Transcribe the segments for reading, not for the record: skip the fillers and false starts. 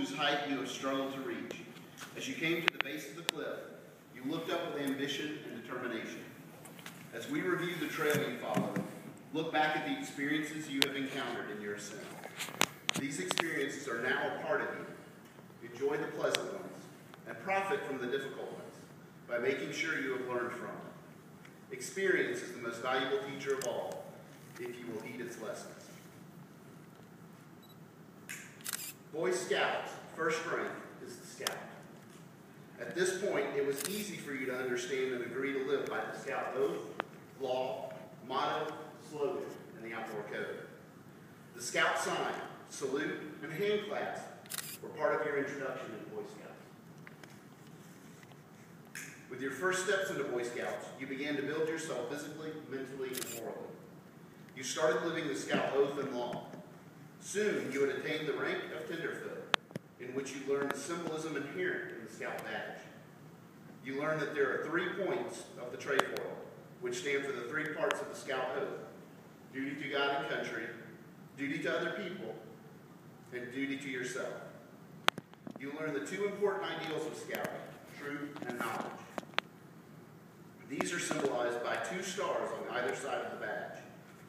whose height you have struggled to reach. As you came to the base of the cliff, you looked up with ambition and determination. As we review the trail you followed, look back at the experiences you have encountered in your ascent. These experiences are now a part of you. Enjoy the pleasant ones and profit from the difficult ones by making sure you have learned from them. Experience is the most valuable teacher of all if you will heed its lessons. Boy Scouts, first rank is the Scout. At this point, it was easy for you to understand and agree to live by the Scout oath, law, motto, slogan, and the outdoor code. The Scout sign, salute, and hand clasp were part of your introduction to Boy Scouts. With your first steps into Boy Scouts, you began to build yourself physically, mentally, and morally. You started living the Scout oath and law. Soon, you had attained the rank of tenderfoot, in which you learned the symbolism inherent in the Scout badge. You learned that there are 3 points of the trefoil, which stand for the 3 parts of the Scout oath: duty to God and country, duty to other people, and duty to yourself. You learned the 2 important ideals of Scouting: truth and knowledge. These are symbolized by 2 stars on either side of the badge,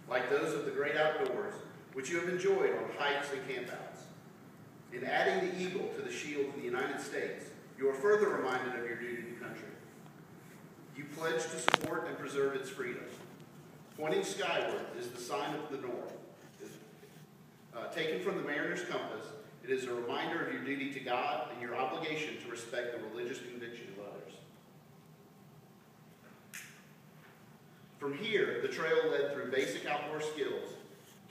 like those of the great outdoors, which you have enjoyed on hikes and campouts. In adding the eagle to the shield of the United States, you are further reminded of your duty to country. You pledge to support and preserve its freedom. Pointing skyward is the sign of the North. Taken from the mariner's compass, it is a reminder of your duty to God and your obligation to respect the religious conviction of others. From here, the trail led through basic outdoor skills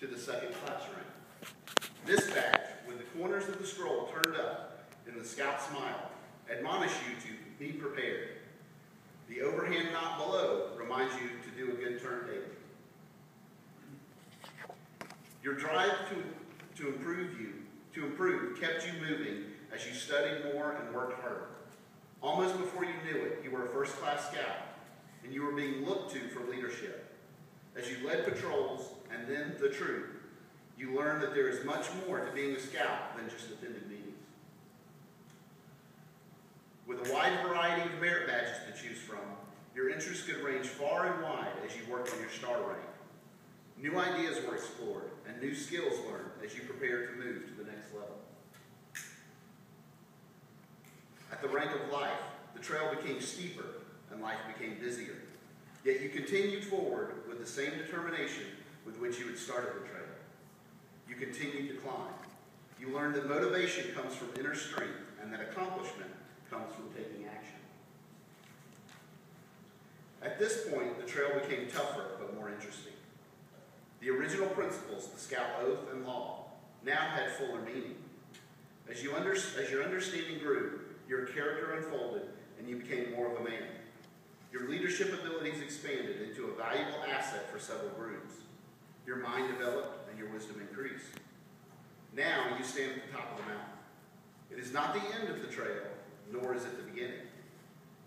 to the second class rank. This badge, with the corners of the scroll turned up in the Scout smile, admonish you to be prepared. The overhand knot below reminds you to do a good turn daily. Your drive to improve kept you moving as you studied more and worked harder. Almost before you knew it, you were a first-class scout, and you were being looked to for leadership. As you led patrols and then the troop, you learned that there is much more to being a scout than just attending meetings. With a wide variety of merit badges to choose from, your interests could range far and wide as you worked on your star rank. New ideas were explored and new skills learned as you prepared to move to the next level. At the rank of life, the trail became steeper and life became busier. Yet you continued forward with the same determination with which you had started the trail. You continued to climb. You learned that motivation comes from inner strength and that accomplishment comes from taking action. At this point, the trail became tougher but more interesting. The original principles, the Scout oath and law, now had fuller meaning. As your understanding grew, your character unfolded and you became more of a man. Your leadership abilities expanded into a valuable asset for several groups. Your mind developed and your wisdom increased. Now you stand at the top of the mountain. It is not the end of the trail, nor is it the beginning.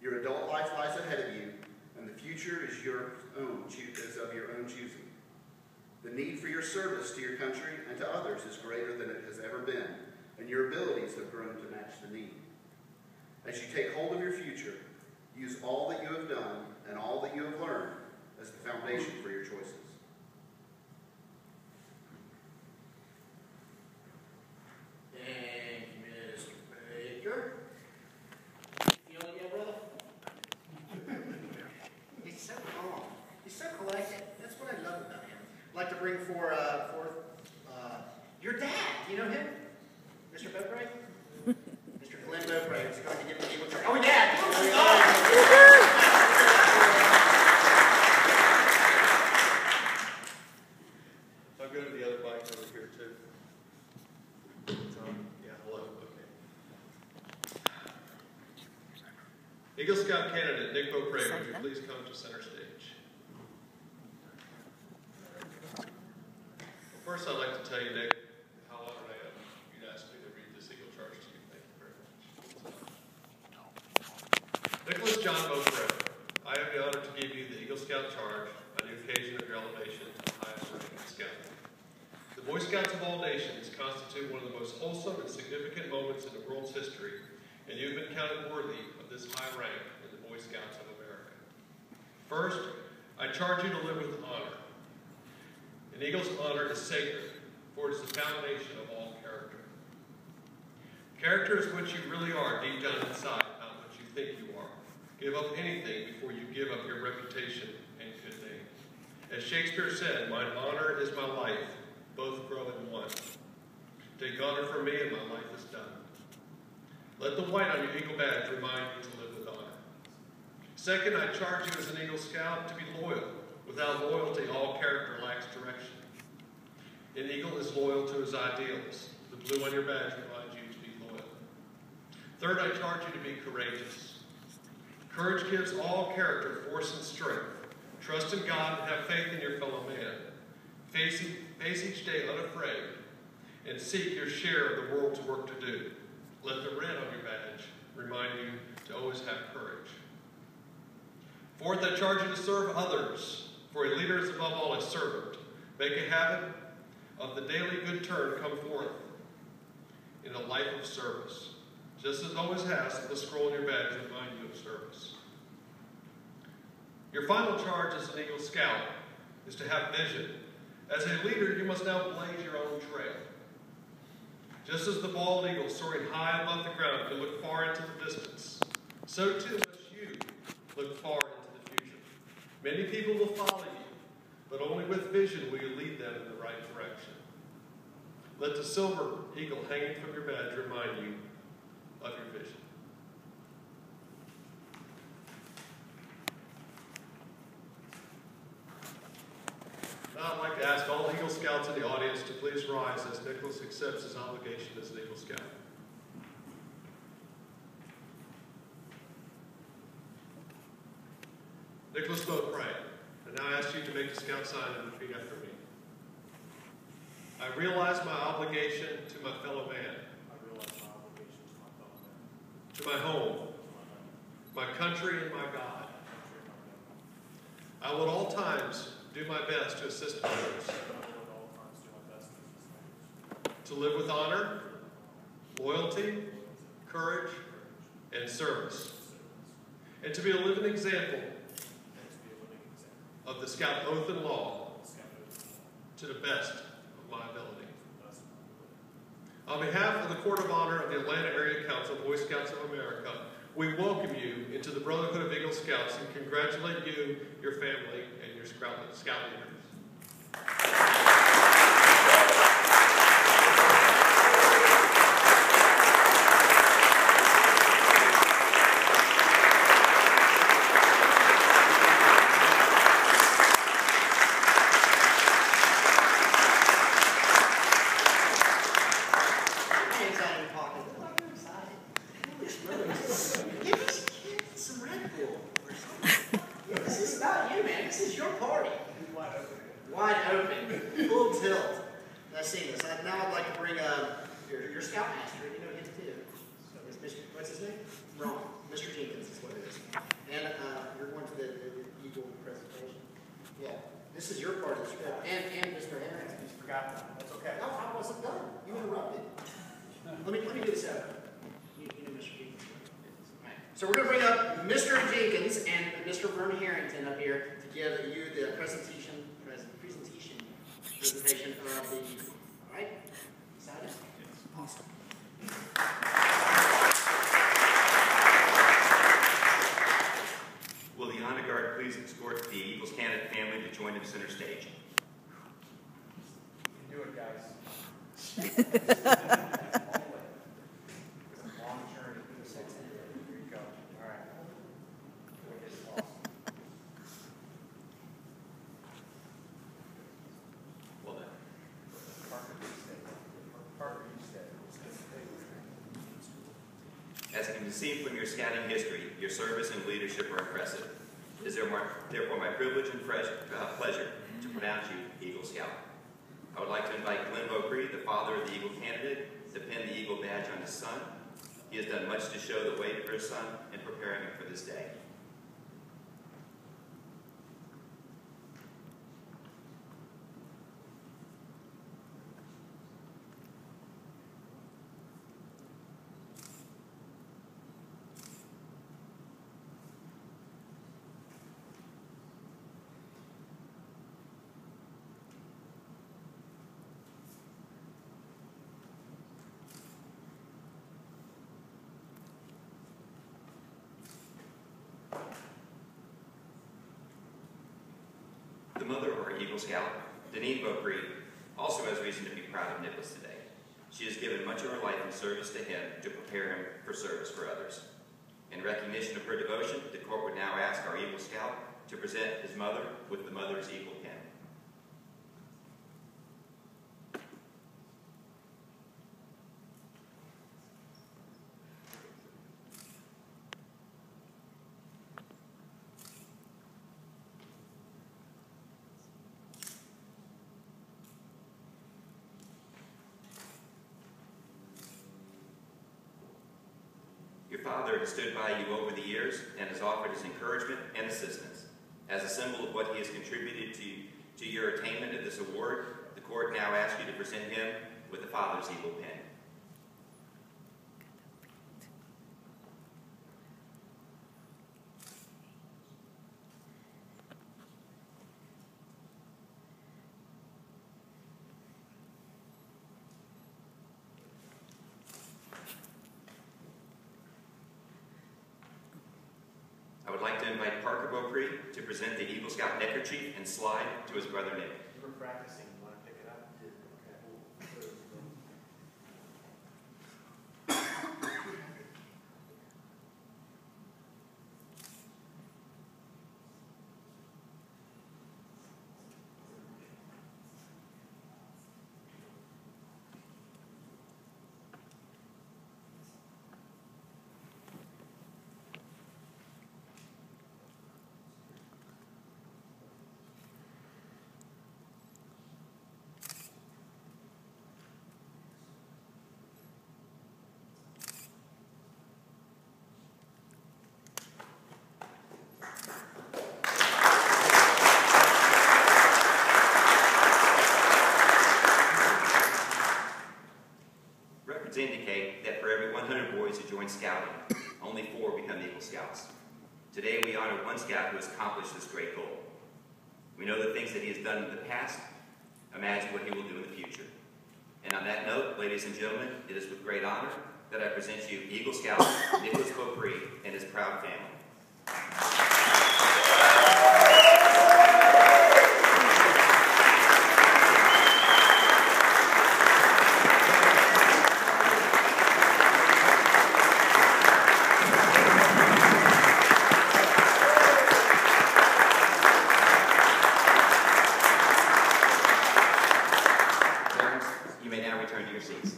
Your adult life lies ahead of you, and the future is of your own choosing. The need for your service to your country and to others is greater than it has ever been, and your abilities have grown to match the need. As you take hold of your future, use all that you have done and all that you have learned as the foundation for your choices. Thank you, Mr. Baker. Feeling good, brother? He's so calm. He's so collected. That's what I love about him. I'd like to bring forth your dad. Do you know him? Mr. Beaupre? Mr. Glenn Beaupre is going to give the Eagle Charge. Oh, Dad! I'll go to the other bike over here, too. Yeah, hello. Okay. Eagle Scout candidate Nick Beaupre, would you please come to center stage? Well, first, I'd like to tell you, Nick, how honored I am you'd ask me to read this Eagle Charge to you. Thank you very much. Nicholas John Beaupre, I have the honor to give you the Eagle Scout Charge on the occasion of your elevation to the highest rank in Scouting. The Boy Boy Scouts of all nations constitute one of the most wholesome and significant moments in the world's history, and you've been counted worthy of this high rank in the Boy Scouts of America. First, I charge you to live with honor. An eagle's honor is sacred, for it is the foundation of all character. Character is what you really are deep down inside, not what you think you are. Give up anything before you give up your reputation and good name. As Shakespeare said, "Mine honor is my life, both grow in one. Take honor from me and my life is done." Let the white on your Eagle badge remind you to live with honor. Second, I charge you as an Eagle Scout to be loyal. Without loyalty, all character lacks direction. An eagle is loyal to his ideals. The blue on your badge reminds you to be loyal. Third, I charge you to be courageous. Courage gives all character force and strength. Trust in God and have faith in your fellow man. Face each day unafraid and seek your share of the world's work to do. Let the red on your badge remind you to always have courage. Fourth, I charge you to serve others, for a leader is above all a servant. Make a habit of the daily good turn come forth in a life of service. Just as it always has, the scroll on your badge remind you of service. Your final charge as an Eagle Scout is to have vision. As a leader, you must now blaze your own trail. Just as the bald eagle soaring high above the ground can look far into the distance, so too must you look far into the future. Many people will follow you, but only with vision will you lead them in the right direction. Let the silver eagle hanging from your badge remind you of your vision. Now I'd like to ask all Eagle Scouts in the audience to please rise as Nicolas accepts his obligation as an Eagle Scout. Nicolas Beaupre, I now ask you to make the Scout sign and repeat after me. I realize my obligation to my fellow man, to my home, my country, and my God. I will at all times do my best to assist others, to live with honor, loyalty, courage, and service, and to be a living example of the Scout oath and law to the best of my ability. On behalf of the Court of Honor of the Atlanta Area Council of Boy Scouts of America, we welcome you into the Brotherhood of Eagle Scouts and congratulate you, your family, and your Scout leaders. This is your part of the script, and Mr. Harris. You forgot that. That's okay. No, I wasn't done. You interrupted. Let me do this out. You know Mr. Jenkins. Right. So we're going to bring up Mr. Jenkins and Mr. Vernon Harrington up here to give you the presentation of the. All right. Excited? Awesome. Will the honor guard please escort the Eagles candidate family to join the center stage? You can do it, guys. Long journey. Here you go. All right. Awesome. Well done. Parker, you stay. As can be seen from your scouting history, your service and leadership are impressive. It is therefore my privilege and pleasure to pronounce you Eagle Scout. I would like to invite Glenn Beaupre, the father of the Eagle candidate, to pin the Eagle badge on his son. He has done much to show the way for his son and preparing him for this day. Eagle Scout, Beaupre, also has reason to be proud of Nicolas today. She has given much of her life in service to him to prepare him for service for others. In recognition of her devotion, the court would now ask our Eagle Scout to present his mother with the Mother's Eagle pin. Your father has stood by you over the years and has offered his encouragement and assistance. As a symbol of what he has contributed to your attainment of this award, the court now asks you to present him with the Father's Eagle pin. I would like to invite Beaupre to present the Eagle Scout neckerchief and slide to his brother Nick. We're practicing. You want to pick it up? Records indicate that for every 100 boys who join Scouting, only 4 become Eagle Scouts. Today we honor one Scout who has accomplished this great goal. We know the things that he has done in the past. Imagine what he will do in the future. And on that note, ladies and gentlemen, it is with great honor that I present you Eagle Scout Nicolas Beaupre and his proud family. You may now return to your seats.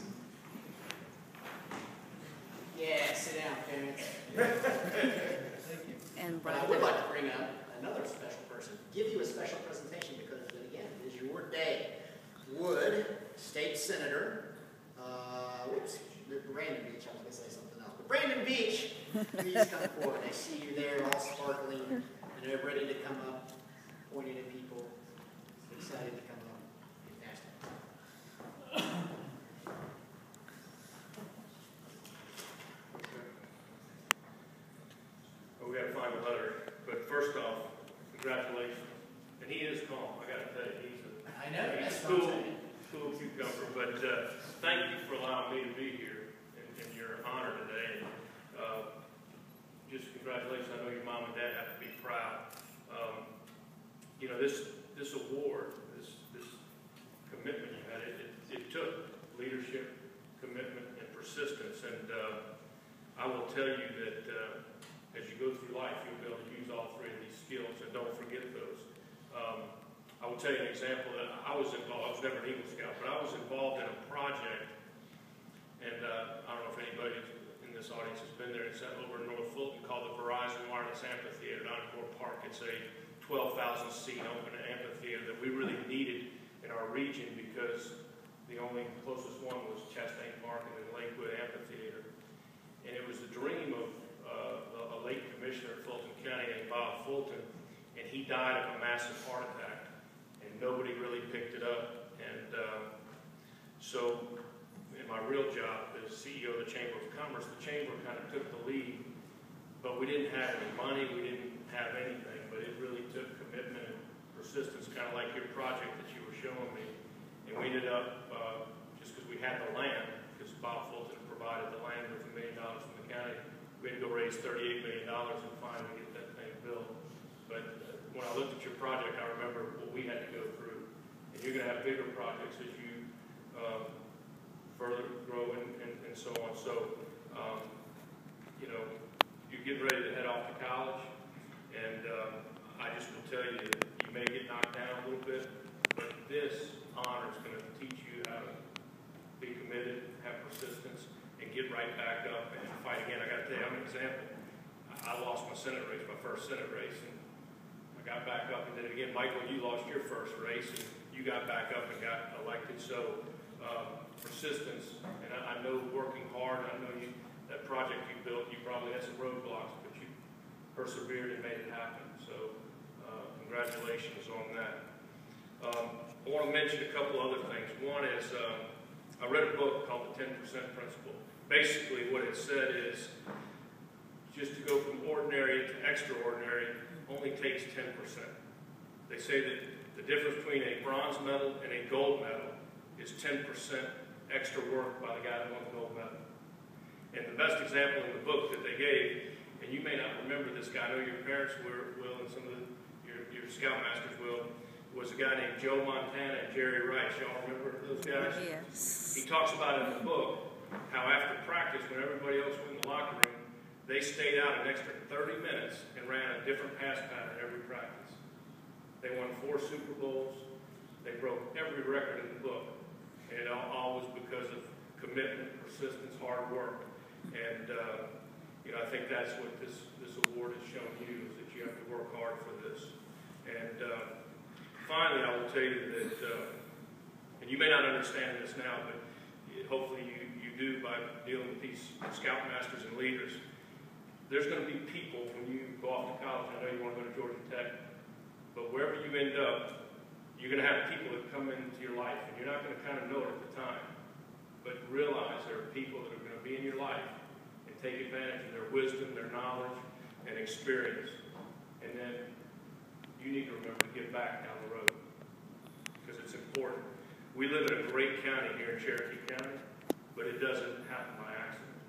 Yeah, sit down, parents. And But I would like to bring up another special person, give you a special presentation because, again, it is your day. Would State Senator, Brandon Beach, I was going to say something else, but Brandon Beach, please come forward. I see you there all sparkling, and they're ready to come up, pointing at people, excited to come up. Fantastic. Well, we got to find a letter, but first off, congratulations. And he is calm, I got to tell you, he's I know, he's that's a what I'm saying. cool cucumber, but thank you for allowing me to be here in your honor today. Just congratulations, I know your mom and dad have to be proud. You know, this award, this commitment you had, it took leadership, commitment, and persistence, and I will tell you that as you go through life, you'll be able to use all 3 of these skills, and don't forget those. I will tell you an example that I was involved. I was never an Eagle Scout, but I was involved in a project, and I don't know if anybody in this audience has been there. It's over in North Fulton called the Verizon Wireless Amphitheater down in Beaupre Park. It's a 12,000 seat open amphitheater that we really needed in our region because the only closest one was Chastain Park and then Lakewood Amphitheater. And it was the dream of a late commissioner of Fulton County named Bob Fulton, and he died of a massive heart attack, and nobody really picked it up. And so in my real job as CEO of the Chamber of Commerce, the Chamber kind of took the lead, but we didn't have any money, we didn't have anything, but it really took commitment and persistence, kind of like your project that you were showing me. And we ended up, just because we had the land, because Bob Fulton provided the land with $1 million from the county, we had to go raise $38 million and finally get that thing built. But when I looked at your project, I remember what we had to go through. And you're going to have bigger projects as you further grow and so on. So, you know, you're getting ready to head off to college, and I just will tell you, you may get knocked down a little bit, but this honor is going to teach you how to be committed, have persistence, and get right back up and fight again. I got to tell you, I'm an example. I lost my Senate race, my first Senate race, and I got back up and did it again. Michael, you lost your first race, and you got back up and got elected. So persistence, and I know working hard, I know that project you built, you probably had some roadblocks, but you persevered and made it happen. So congratulations on that. I want to mention a couple other things. One is I read a book called The 10% Principle. Basically what it said is just to go from ordinary to extraordinary only takes 10%. They say that the difference between a bronze medal and a gold medal is 10% extra work by the guy that won the gold medal. And the best example in the book that they gave, and you may not remember this guy, I know your parents will, and some of your scoutmasters will, was a guy named Joe Montana and Jerry Rice. Y'all remember those guys? Yes. He talks about in the book how after practice, when everybody else went in the locker room, they stayed out an extra 30 minutes and ran a different pass pattern every practice. They won 4 Super Bowls. They broke every record in the book. And it all was because of commitment, persistence, hard work. And you know, I think that's what this award has shown you, is that you have to work hard for this. And finally, I will tell you that, and you may not understand this now, but hopefully you do by dealing with these scoutmasters and leaders. There's going to be people when you go off to college. I know you want to go to Georgia Tech, but wherever you end up, you're going to have people that come into your life, and you're not going to kind of know it at the time. But realize there are people that are going to be in your life and take advantage of their wisdom, their knowledge, and experience. And then you need to remember to give back down the road, because it's important. We live in a great county here in Cherokee County, but it doesn't happen by accident.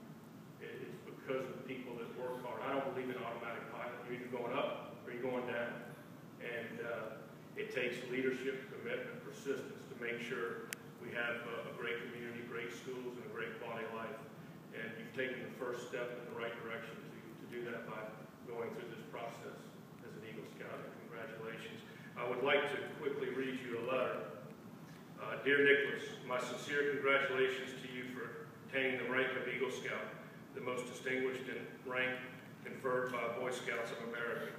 It's because of the people that work hard. I don't believe in automatic pilot. You're either going up or you're going down. And it takes leadership, commitment, persistence to make sure we have a great community, great schools, and a great quality of life. And you've taken the first step in the right direction to do that by going through this process as an Eagle Scout. And congratulations. I would like to quickly read you a letter. Dear Nicolas, my sincere congratulations to you for attaining the rank of Eagle Scout, the most distinguished rank conferred by Boy Scouts of America.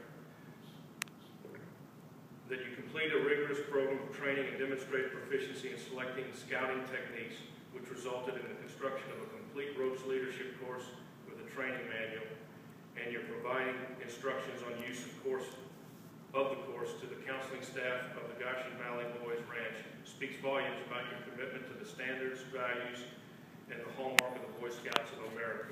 That you complete a rigorous program of training and demonstrate proficiency in selecting scouting techniques, which resulted in the construction of a complete ropes leadership course with a training manual, and you're providing instructions on use of the course to the counseling staff of the Goshen Valley Boys Ranch, speaks volumes about your commitment to the standards, values, and the hallmark of the Boy Scouts of America.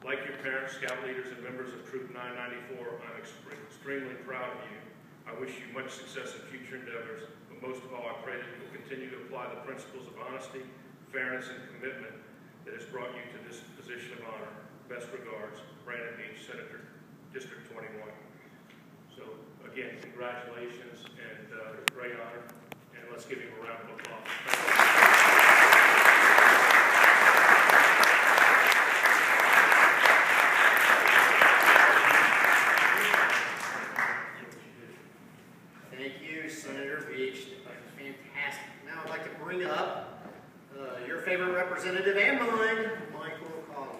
Like your parents, scout leaders, and members of Troop 994, I'm extremely proud of you. I wish you much success in future endeavors, but most of all, I pray that you will continue to apply the principles of honesty, fairness, and commitment that has brought you to this position of honor. Best regards, Brandon Beach, Senator, District 21. So, again, congratulations, and great honor, and let's give him a round of applause. Thank you, Senator Beach. Fantastic. Now I'd like to bring up your favorite representative and mine, Michael Caldwell,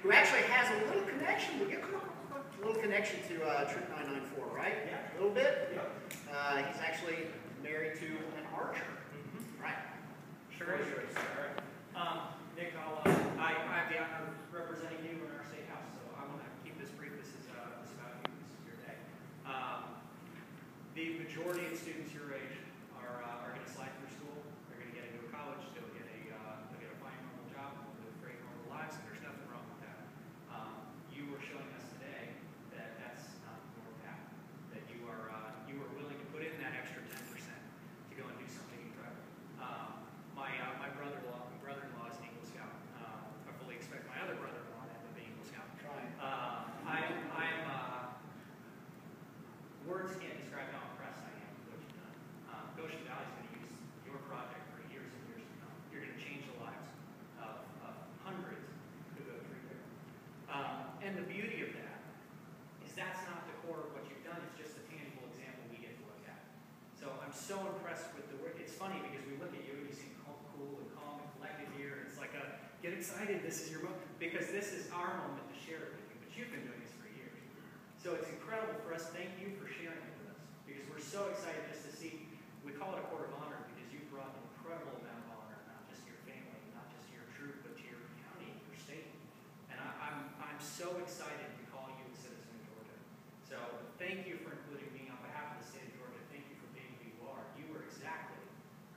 who actually has a little connection. A little connection to Troop 994, right? Yeah. A little bit? Yeah. He's actually married to an archer. Mm-hmm. Right. Sure. All right. Nick, I have the honor of representing you in our state house, so I want to keep this brief. This is about you. This is your day. The majority of students your age are going to slide through school. They're going to get into a college. They'll get a fine normal job. They'll live great normal lives, and there's nothing wrong with that. You were showing us today that that's not your path. That you are willing to put in that extra 10% to go and do something incredible. My brother-in-law, excited this is your moment, because this is our moment to share it with you, but you've been doing this for years. So it's incredible for us. Thank you for sharing it with us, because we're so excited just to see, we call it a court of honor, because you've brought an incredible amount of honor, not just to your family, not just to your troop, but to your county, your state. And I'm so excited to call you a citizen of Georgia. So thank you for including me on behalf of the state of Georgia. Thank you for being who you are. You are exactly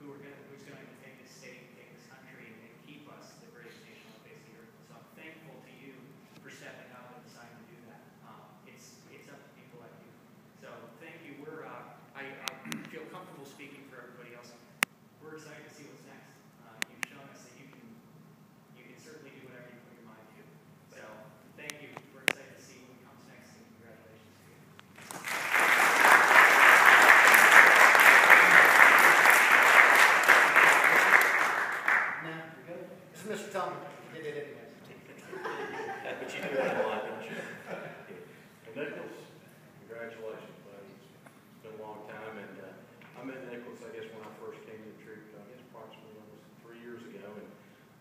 who's going to take this state, take this country, and keep us the greatest nation on the face of the earth. So I'm thankful to you for stepping up and deciding to do that. It's up to people like you. So thank you. I feel comfortable speaking for everybody else. We're excited to see what's next. You've shown us that you can certainly do whatever you put your mind to. So thank you. We're excited to see what comes next, and congratulations to you. Now, you're good. This is Mr. Tillman. You did it anyways. But you do it a lot, don't you? And Nicholas, congratulations, buddy. It's been a long time, and I met Nicholas, I guess, when I first came to the troop, I guess approximately almost 3 years ago. And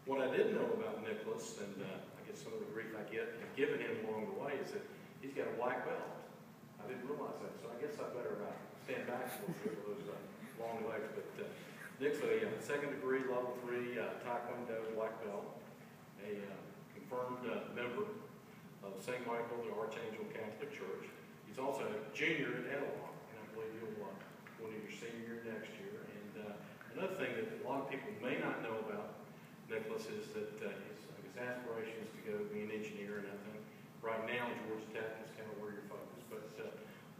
what I didn't know about Nicholas, and I guess some of the grief I have given him along the way, is that he's got a black belt. I didn't realize that, so I guess I better stand back a little bit with those long legs. But Nick's a second degree, level 3 Taekwondo black belt, a confirmed member of St. Michael, the Archangel Catholic Church. He's also a junior at Etowah, and I believe he'll go into your senior year next year. And another thing that a lot of people may not know about Nicholas is that his aspiration is to go be an engineer, and I think right now Georgia Tech is kind of where you're focused. But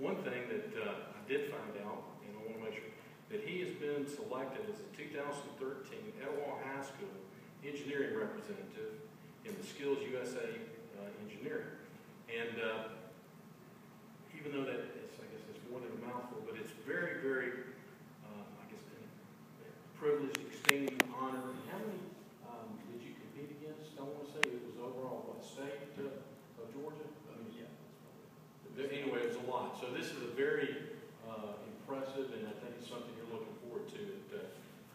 one thing that I did find out, and I want to make sure, that he has been selected as a 2013 Etowah High School engineering representative in the Skills USA engineering. And even though that is, I guess it's more than a mouthful, but it's very, very, I guess, privileged, esteemed, honor. And how many did you compete against? I want to say it was overall, what, state of Georgia? I mean, yeah. Anyway, it was a lot. So this is a very impressive, and I think it's something you're looking forward to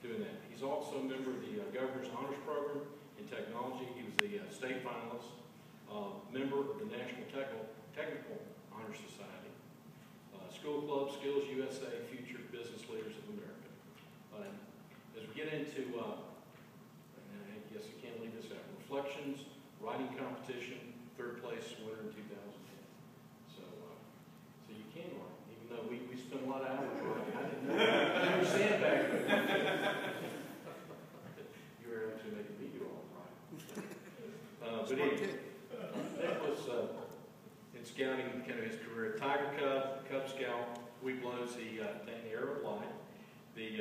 doing that. He's also a member of the Governor's Honors Program in Technology. He was the state finalist, member of the National Technical Honor Society, School Club, Skills USA, Future Business Leaders of America. As we get into, and I guess I can't leave this out, Reflections, Writing Competition, 3rd place winner in 2010. So you can write, even though we spent a lot of hours writing. I didn't know. I understand back then. You were actually making me do all the writing. But anyway, Nicholas, in scouting, kind of his career, Tiger Cub Scout, Weeblos, the Arab Light, the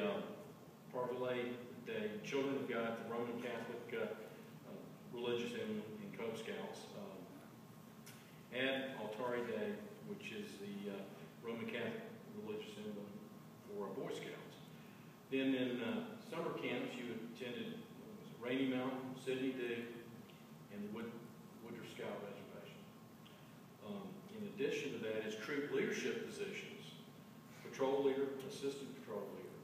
Parvulay, the Children of God, the Roman Catholic religious emblem in Cub Scouts, and Altare Day, which is the Roman Catholic religious emblem for Boy Scouts. Then in summer camps, you attended Rainy Mountain, Sydney Duke, and the Woodruff Scout Reservation. In addition to that is troop leadership positions: patrol leader, assistant patrol leader,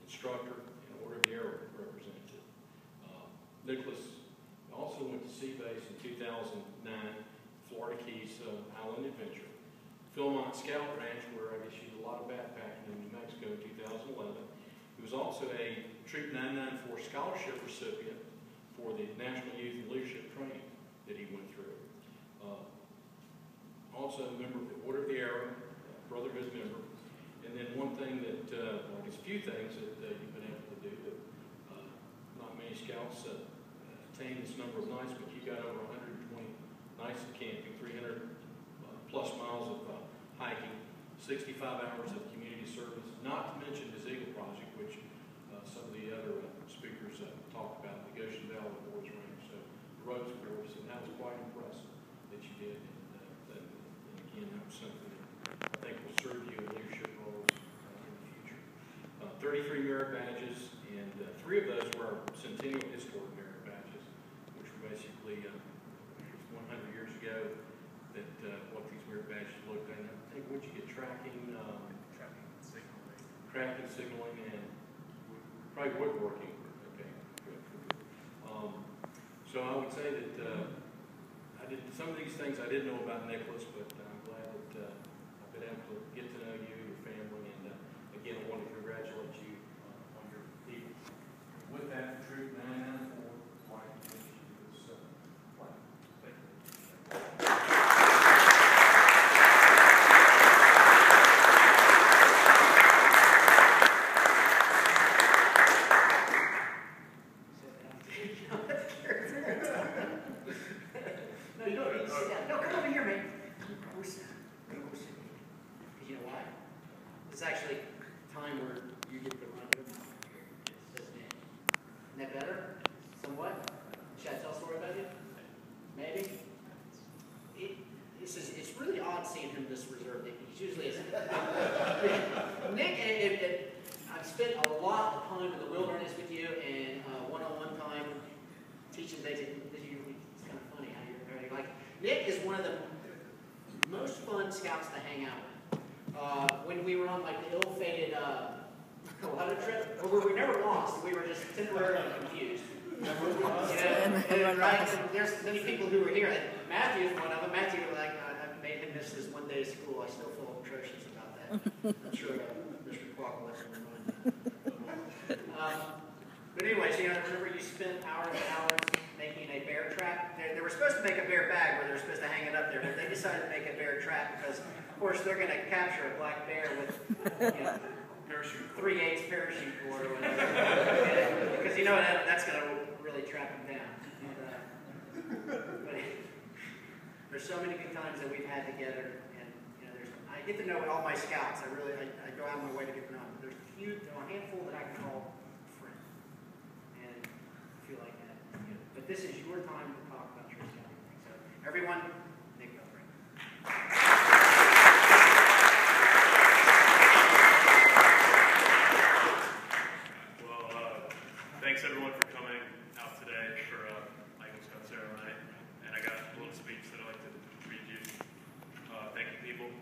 instructor, and Order of the Arrow representative. Nicholas also went to Sea Base in 2009, Florida Keys Island Adventure, Philmont Scout Ranch, where I guess you did a lot of backpacking in New Mexico in 2011. He was also a Troop 994 scholarship recipient for the National Youth and Leadership Training that he went through. Also a member of the Order of the Arrow, Brotherhood member. And then one thing that, I guess a few things that you've been able to do that not many scouts attain this number of nights, but you got over 120 nights of camping, 300 plus miles of hiking, 65 hours of community service, not to mention his Eagle Project, which some of the other speakers talked about, the Goshen Valley Boys Range, so the roads course, and that was quite impressive that you did. And again, that was something that I think will serve you in leadership roles in the future. 33 merit badges, and 3 of those were our Centennial Historic Merit badges, which were basically 100 years ago that what these merit badges looked like. I think what you get tracking signaling, and probably woodworking. Okay, good. So I would say that I did some of these things I didn't know about Nicolas, but I'm glad that I've been able to get to know you, your family, and again, I want to congratulate you on your people. With that, Troop 994, White, you this White. Thank you. No, you don't need to sit down. No, come over here, man. We're sitting. Because you know why? It's actually time where you get to run your mouth. Isn't it? Isn't that better? Somewhat? Should I tell a story about you? Maybe? It's really odd seeing him this reserved. He's usually Nick, I've spent a lot of time in the wilderness with you and one-on-one time teaching things that you, it's kind of funny how you're like. Nick is one of the most fun scouts to hang out with. When we were on like the ill-fated Colorado trip, where we never lost, we were just temporarily confused. Right? There's many people who were here. And Matthew is one of them. Matthew, like, I made him miss this one day of school. I still feel atrocious about that. I'm sure Mr. Quack will have to remind me. But anyways, I remember you spent hours and hours making a bear trap. They were supposed to make a bear bag where they were supposed to hang it up there, but they decided to make a bear trap because, of course, they're going to capture a black bear with, parachute 3/8 parachute cord or whatever. Because that's going to really trap him down. But there's so many good times that we've had together, and I get to know all my scouts. I go out of my way to get to know them. There's a handful that I can call friend, and I feel like that. But this is your time to talk about your scouting thing. So everyone, Nick Beaupre. Thanks everyone for coming out today for Eagle Scout ceremony, and I got a little speech that I'd like to read you. Thanking people.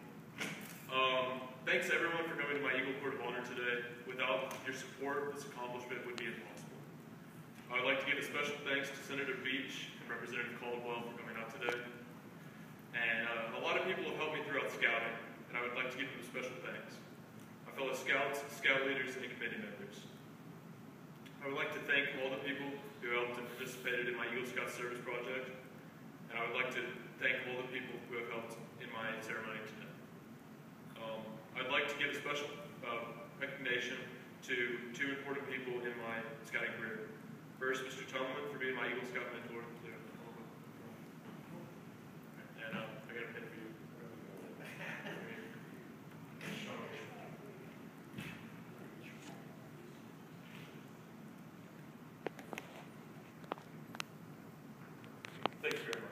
Thanks everyone for coming to my Eagle Court of Honor today. Without your support, this accomplishment would be impossible. I would like to give a special thanks to Senator Beach and Representative Caldwell for coming out today. And a lot of people have helped me throughout scouting, and I would like to give them a special thanks. My fellow scouts, scout leaders, and committee members. I would like to thank all the people who helped and participated in my Eagle Scout Service Project, and I would like to thank all the people who have helped in my ceremony today. I'd like to give a special recognition to two important people in my scouting career. First, Mr. Tumlin for being my Eagle Scout mentor. And I got a pin for you. Thank you very much.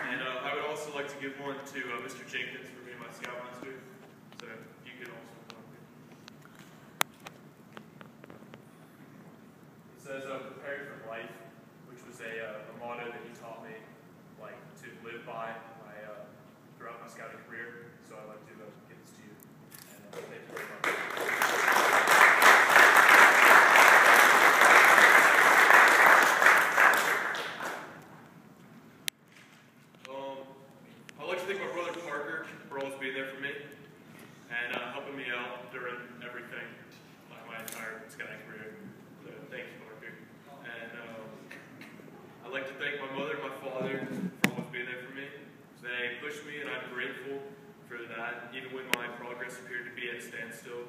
And I would also like to give one to Mr. Jenkins for being my scoutmaster. So you can also. It says "prepared for life," which was a motto that he taught me, like, to live by throughout my scouting career. So I'd like to give this to you. And thank you very much. I'd like to thank my brother Parker for always being there for me and helping me out during everything, like my entire scouting career. So thank you, Parker. And I'd like to thank my mother and my father for always being there for me. They pushed me, and I'm grateful for that, even when my progress appeared to be at a standstill.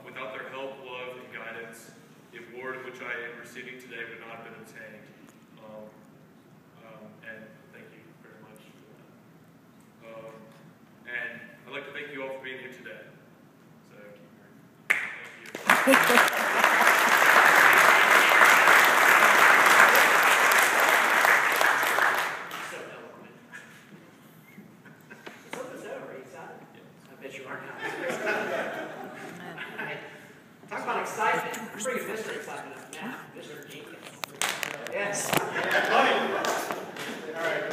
Without their help, love, and guidance, the award which I am receiving today would not have been obtained. And thank you very much for that. And I'd like to thank you all for being here today. So, thank you. So eloquent. Something's over. Are you excited? I bet you are now. All right. Talk about excitement. I'm bringing Mr. Excitement up now. Mr. Jenkins. Yes. All right.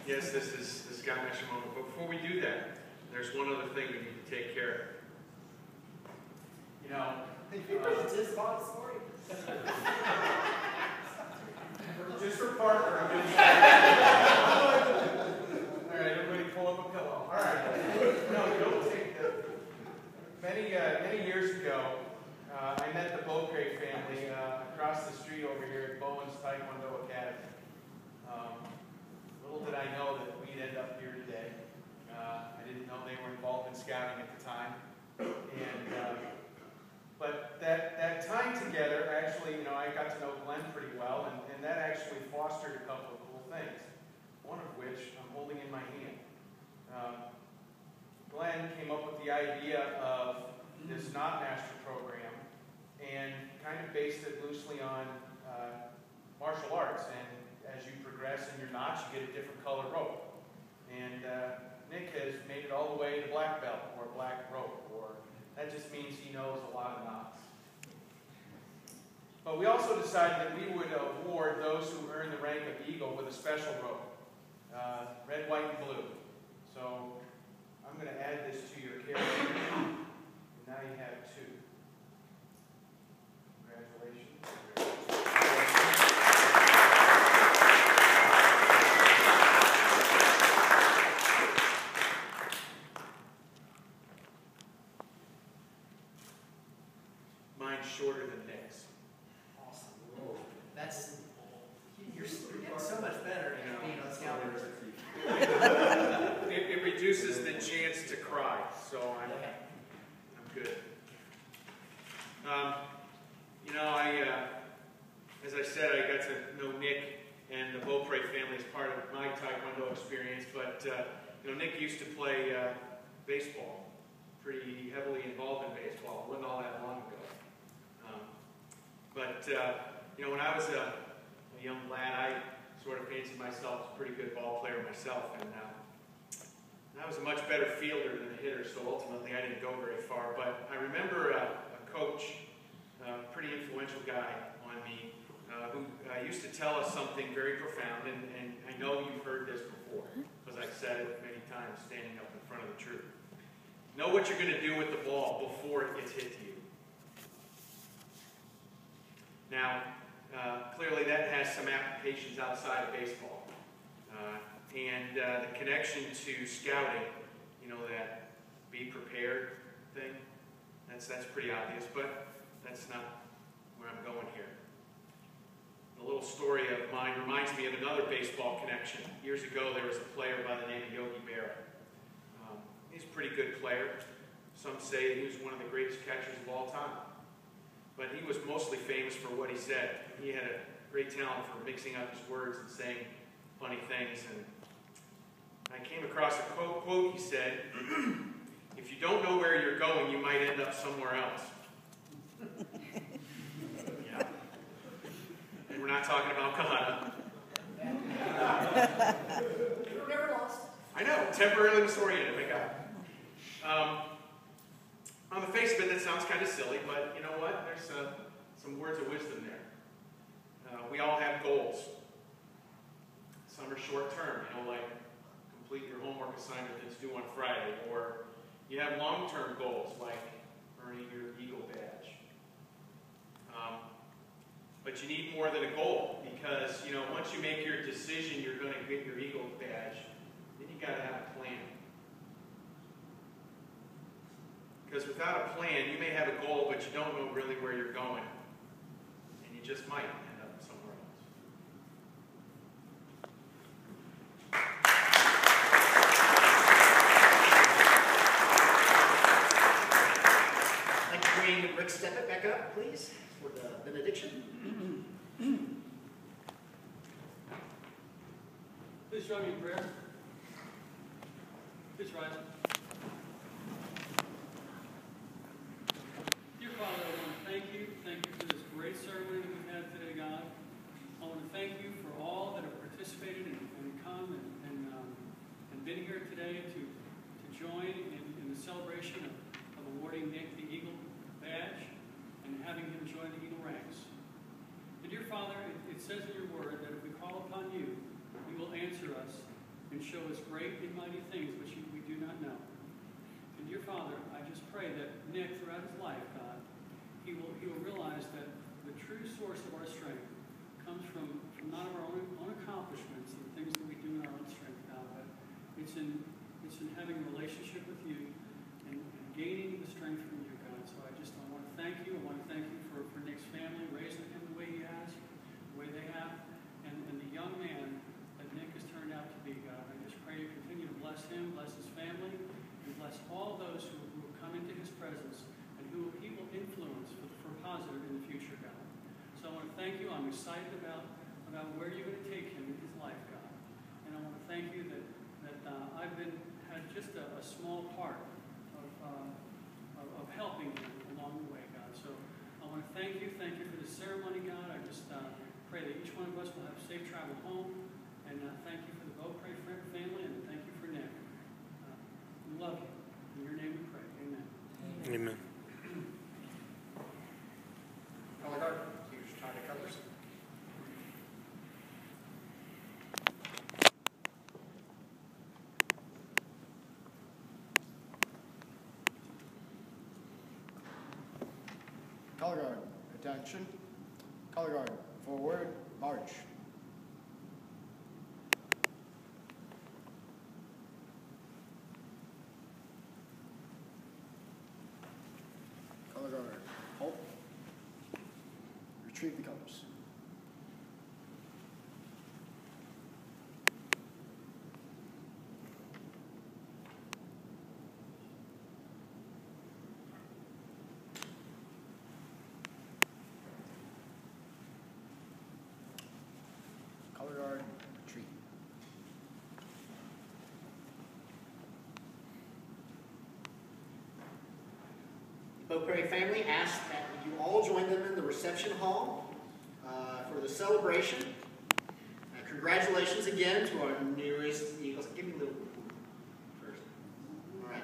Yes, this is Scout Mission moment. But before we do that, there's one other thing we need to take care of. Just bought this morning. Just for Parker, I'm going to All right, everybody pull up a pillow. All right. No, don't take that. Many years ago, I met the Beaupre family across the street over here at Bowen's Taekwondo Academy. Little did I know that we'd end up here today. I didn't know they were involved in scouting at the time. But that time together, actually, I got to know Glenn pretty well, and that actually fostered a couple of cool things, one of which I'm holding in my hand. Glenn came up with the idea of this Knot Master program and kind of based it loosely on martial arts. And as you progress in your knots, you get a different color rope. And Nick has made it all the way to black belt or black rope, or that just means he knows a lot of knots. But we also decided that we would award those who earn the rank of Eagle with a special rope, red, white, and blue. So I'm going to add this to your character. And now you have two. Congratulations. Mine's shorter than Nick's. Awesome. You're getting so much better at being on scout leader. It reduces the chance to cry, so I'm good. As I said, I got to know Nick and the Beaupre family as part of my Taekwondo experience, but Nick used to play baseball, pretty heavily involved in baseball. It wasn't all that long ago. When I was a young lad, I sort of fancied myself as a pretty good ball player myself, and I was a much better fielder than a hitter, so ultimately I didn't go very far. But I remember a coach, a pretty influential guy on me, who used to tell us something very profound, and I know you've heard this before, because I've said it many times standing up in front of the troop. Know what you're going to do with the ball before it gets hit to you. Now, clearly that has some applications outside of baseball. And the connection to scouting, that be prepared thing, that's pretty obvious, but that's not where I'm going here. A little story of mine reminds me of another baseball connection. Years ago, there was a player by the name of Yogi Berra. He's a pretty good player. Some say he was one of the greatest catchers of all time. But he was mostly famous for what he said. He had a great talent for mixing up his words and saying funny things. And I came across a quote he said, "If you don't know where you're going, you might end up somewhere else." Yeah. And we're not talking about Kahana. You were never lost. I know, temporarily disoriented, my God. On the face of it, that sounds kind of silly, but you know what? There's some words of wisdom there. We all have goals. Some are short-term, like complete your homework assignment that's due on Friday, or you have long-term goals, like earning your Eagle badge. But you need more than a goal, because once you make your decision you're going to get your Eagle badge, then you got to have a plan. Because without a plan, you may have a goal, but you don't know really where you're going. And you just might end up somewhere I'd like to bring Rick Steppett back up, please, for the benediction. Please join me in prayer. Please rise. Dear Father, I want to thank you. Thank you for this great ceremony that we've had today, God. I want to thank you for all that have participated and come and been here today to join in the celebration of awarding Nick the Eagle badge and having him join the Eagle ranks. And dear Father, it says in your word that if we call upon you, you will answer us and show us great and mighty things which we do not know. And dear Father, I just pray that Nick, throughout his life, God, he will realize that the true source of our strength comes from not of our own accomplishments and things that we do in our own strength now, but it's in having a relationship with you and gaining the strength from you, God. So I want to thank you. I want to thank you for Nick's family, raising him the way he has, the way they have, and the young man that Nick has turned out to be, God. I just pray you continue to bless him, bless his family, and bless all those who will come into his presence and who he will influence for positive in the future, God. So I want to thank you. I'm excited about where you're going to take him in his life, God. And I want to thank you that I've had just a small part of helping him along the way, God. So I want to thank you for the ceremony, God. I just pray that each one of us will have safe travel home. And thank you for the Beaupre family, and thank you for Nick. We love you. In your name we pray. Amen. Amen. Color guard, here's tie the colors. Color guard, attention. Color guard, forward, march. Color guard, halt. Retrieve the colors. Color guard, retreat. The Beaupre family asks that you all join them in the reception hall for the celebration. Congratulations again to our newest Eagles. Give me a little first. All right.